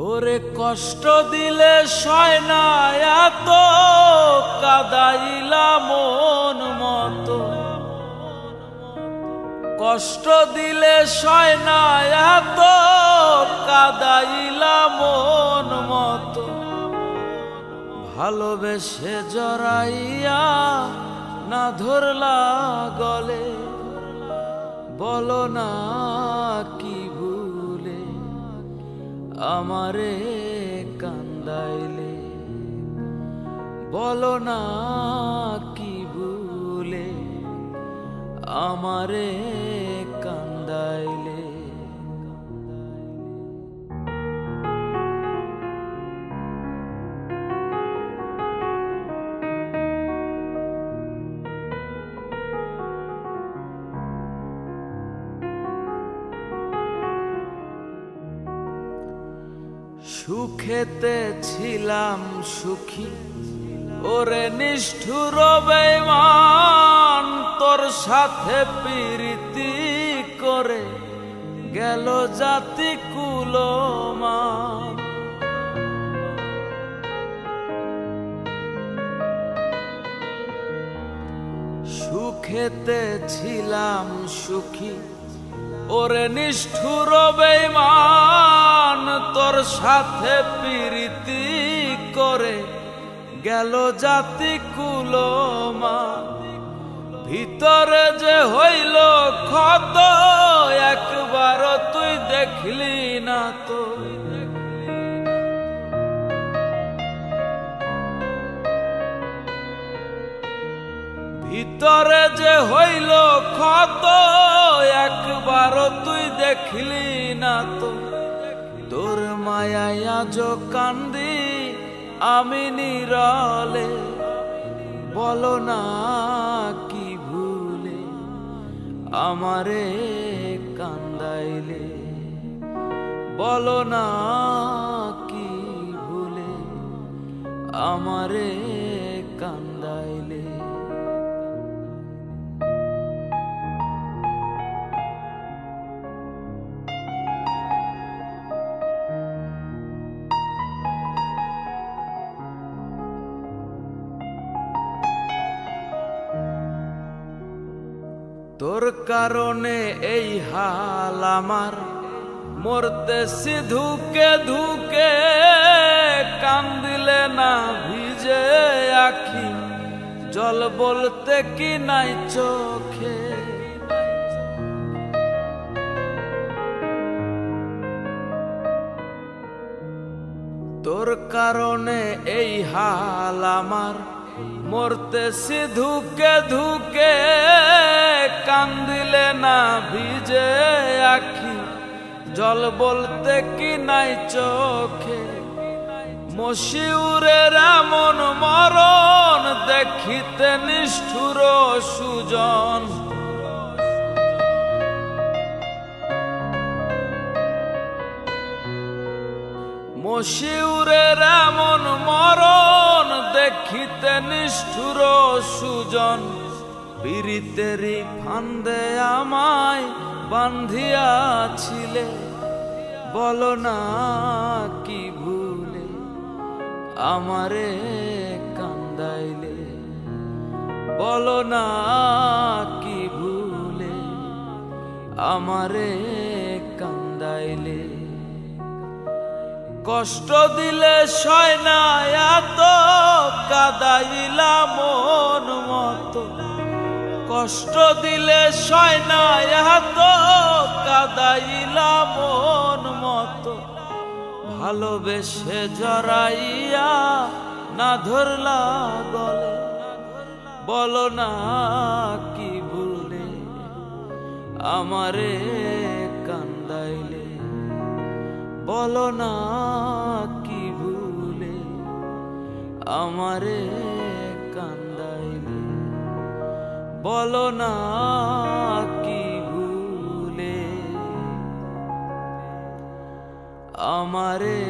ওরে কষ্ট দিলে সয় না এত কাদাইলা মন মতো, কষ্ট দিলে সয় না এত কাদাইলা মন মতো, ভালোবেসে জড়াইয়া না ধরলা গলে, বলো না কি ভুলে আমারে কান্দাইলে, বলো না কি ভুলে আমারে কান্দাইলে। সুখেতে ছিলাম সুখী ওরে নিষ্ঠুর বেঈমান, তোর সাথে প্রীতি করে গেল জাতি কুলমান। সুখেতে ছিলাম সুখী ওরে নিষ্ঠুর বেঈমান, তোর সাথে প্রীতি করে গেল জাতি কুলমান। ভিতরে যে হইল ক্ষত একবার তুই দেখলি না তো, ভিতরে যে হইল ক্ষত একবার তুই দেখলি না তো। তোর মায়ায় আজ কান্দি আমি নীরলে, বলো না কি ভুলে আমারে কান্দাইলে, বলো না কি ভুলে আমারে কান্দাইলে। তোর কারণে এই হাল আমার, মরতেছি ধুকে ধুকে, কান্দিলে না ভিজে আখি, জল বলতে কি নাই চোখে। তোর কারণে এই হাল আমার, মরতেছি ধুকে ধুকে, কান্দিলে না ভিজে আখি, জল বলতে কি নাই চোখে। মশিউরের এমন মরণ দেখিতে নিষ্ঠুর সুজন, মশিউরের এমন মরণ দেখিতে নিষ্ঠুর সুজন। পীড়িতেরই ফান্দে আমায় বান্ধিয়াছিলে, বলো না কি ভুলে আমারে কান্দাইলে, বলো না কি ভুলে আমারে কান্দাইলে। কষ্ট দিলে সয় না এত কাদাইলা মন মতো, কষ্ট দিলে সয় না এত কাদাইলা মন মতো, ভালোবেসে জড়াইয়া না ধরলা গলে, বলো না কি ভুলে আমারে কান্দাইলে, বলো না কি ভুলে আমারে কান্দাইলে, বলো না কি ভুলে আমারে